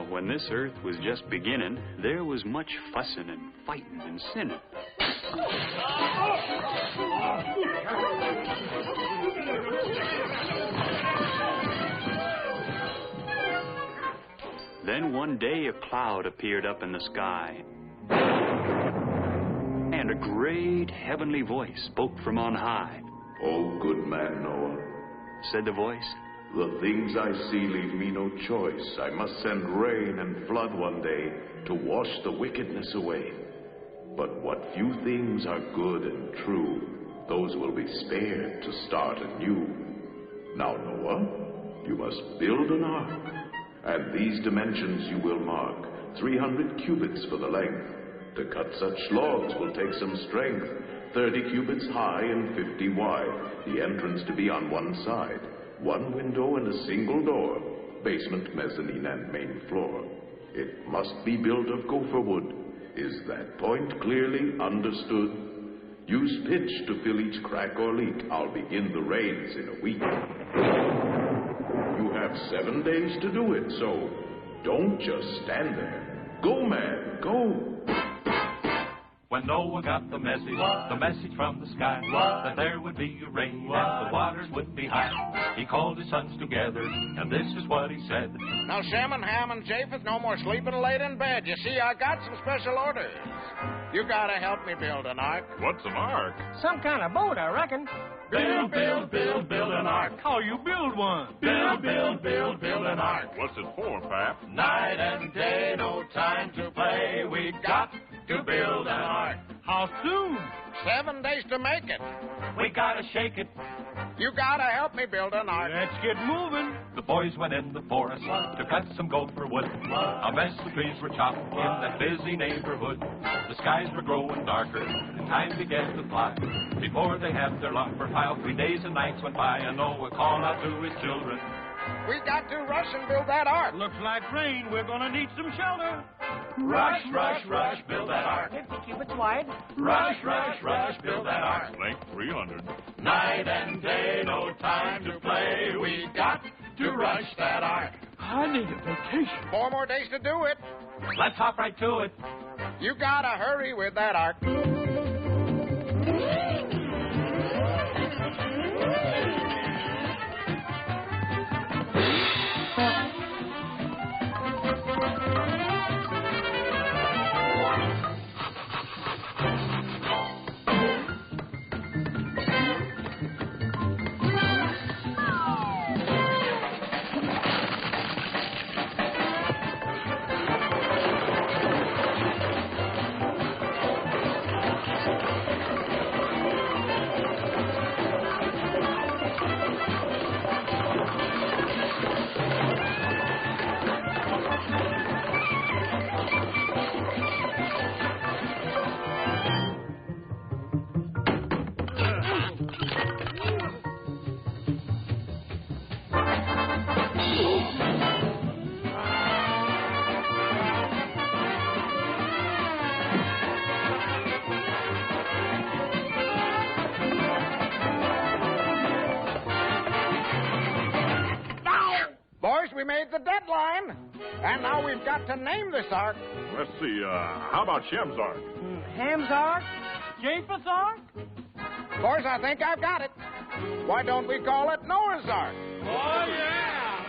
When this earth was just beginning, there was much fussing and fighting and sinning. Then one day a cloud appeared up in the sky, and a great heavenly voice spoke from on high. "O good man Noah," said the voice, "the things I see leave me no choice. I must send rain and flood one day to wash the wickedness away. But what few things are good and true, those will be spared to start anew. Now, Noah, you must build an ark, and these dimensions you will mark, 300 cubits for the length. To cut such logs will take some strength, 30 cubits high and 50 wide, the entrance to be on one side. One window and a single door, basement, mezzanine, and main floor. It must be built of gopher wood. Is that point clearly understood? Use pitch to fill each crack or leak. I'll begin the rains in a week. You have 7 days to do it, so don't just stand there. Go, man, go." When Noah got the message from the sky, that there would be a rain and the waters would be high, he called his sons together, and this is what he said. "Now, Shem and Ham and Japheth, no more sleeping late in bed. You see, I got some special orders. You gotta help me build an ark." "What's an ark?" "Some kind of boat, I reckon." Build an ark. How you build one? Build an ark. "What's it for, Pap?" Night and day, no time to play. We got to build an ark. How soon? 7 days to make it. We gotta shake it. You gotta help me build an ark." Let's get moving. The boys went in the forest to cut some gopher wood. A mess of trees were chopped in that busy neighborhood. The skies were growing darker, and time began to fly. Before they had their lumber pile, 3 days and nights went by, and Noah called out to his children, "We got to rush and build that ark." Looks like rain. We're gonna need some shelter. Rush, build that ark. 50 cubits wide. Rush, build that ark. "Length 300. Night and day, no time to play. We got to rush that ark. I need a vacation. 4 more days to do it. Let's hop right to it. You gotta hurry with that ark." we made the deadline. And now we've got to name this ark. Let's see, how about Shem's Ark? Ham's Ark? Japheth's Ark? Of course, I think I've got it. Why don't we call it Noah's Ark? Oh, yeah!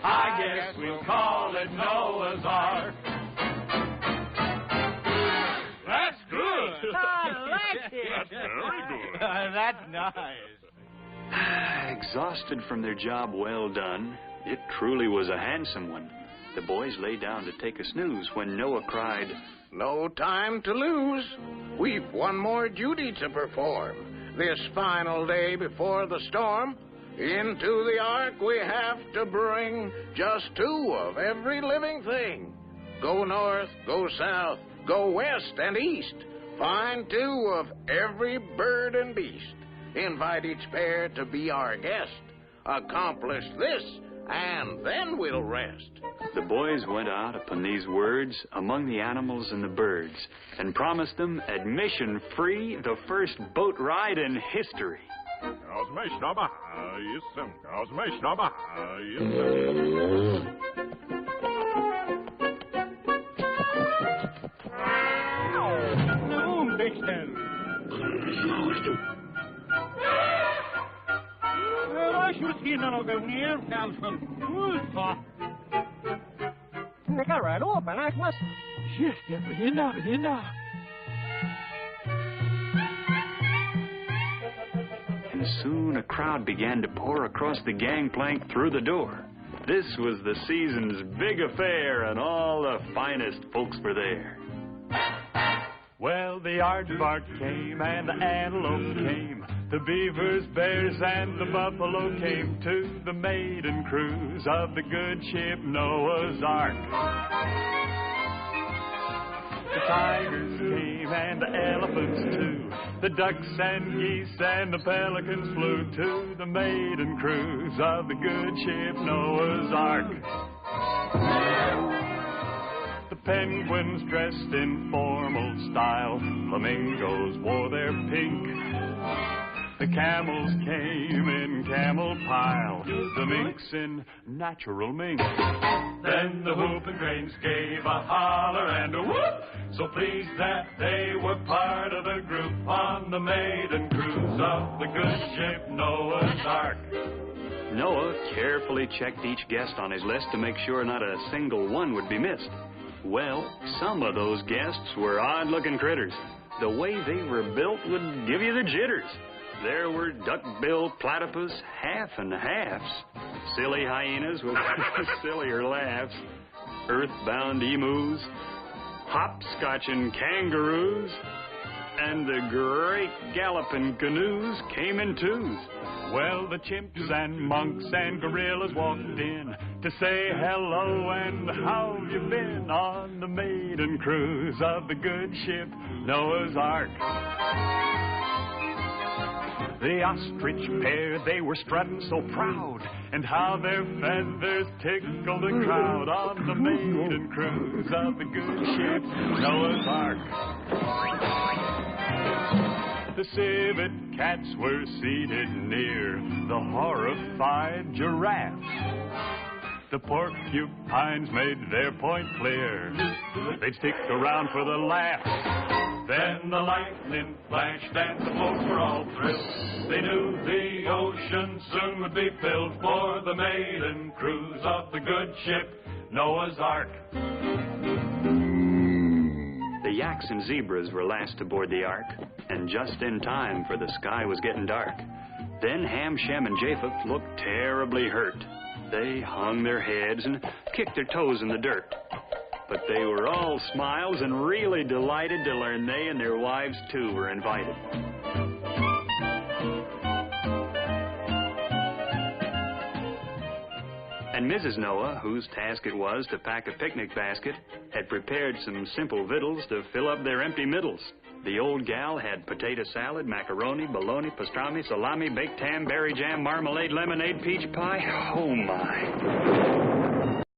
I guess we'll call it Noah's Ark. That's good. I like it. That's very good. That's nice. Exhausted from their job well done, it truly was a handsome one. The boys lay down to take a snooze when Noah cried, No time to lose. We've one more duty to perform. This final day before the storm, into the ark we have to bring just 2 of every living thing. Go north, go south, go west and east. Find 2 of every bird and beast. Invite each pair to be our guest. Accomplish this, and then we'll rest. The boys went out upon these words among the animals and the birds and promised them admission free, the first boat ride in history. Oh, Dixon. Well, I should see none of them near, Samson. They got right open, I must. Yes, hinda. And soon a crowd began to pour across the gangplank through the door. This was the season's big affair, and all the finest folks were there. Well, the aardvark came and the antelope came. The beavers, bears, and the buffalo came to the maiden cruise of the good ship Noah's Ark. The tigers came and the elephants too. The ducks and geese and the pelicans flew to the maiden cruise of the good ship Noah's Ark. The penguins dressed in formal style. Flamingos wore their pink. The camels came in camel pile, the minks in natural mink. Then the whooping cranes gave a holler and a whoop, so pleased that they were part of the group on the maiden cruise of the good ship Noah's Ark. Noah carefully checked each guest on his list to make sure not a single one would be missed. Well, some of those guests were odd-looking critters. The way they were built would give you the jitters. There were duck-billed platypus half and halves, silly hyenas with sillier laughs, earthbound emus, hopscotching kangaroos, and the great galloping canoes came in twos. Well, the chimps and monks and gorillas walked in to say hello and how you been on the maiden cruise of the good ship Noah's Ark. The ostrich pair, they were strutting so proud, and how their feathers tickled the crowd on the maiden cruise of the good ship Noah's Ark. The civet cats were seated near the horrified giraffes. The porcupines made their point clear. They'd stick around for the laughs. Then the lightning flashed and the folks were all thrilled. They knew the ocean soon would be filled for the maiden cruise of the good ship Noah's Ark. The yaks and zebras were last aboard the ark, and just in time, for the sky was getting dark. Then Ham, Shem, and Japheth looked terribly hurt. They hung their heads and kicked their toes in the dirt. But they were all smiles and really delighted to learn they and their wives, too, were invited. And Mrs. Noah, whose task it was to pack a picnic basket, had prepared some simple victuals to fill up their empty middles. The old gal had potato salad, macaroni, bologna, pastrami, salami, baked ham, berry jam, marmalade, lemonade, peach pie. Oh, my.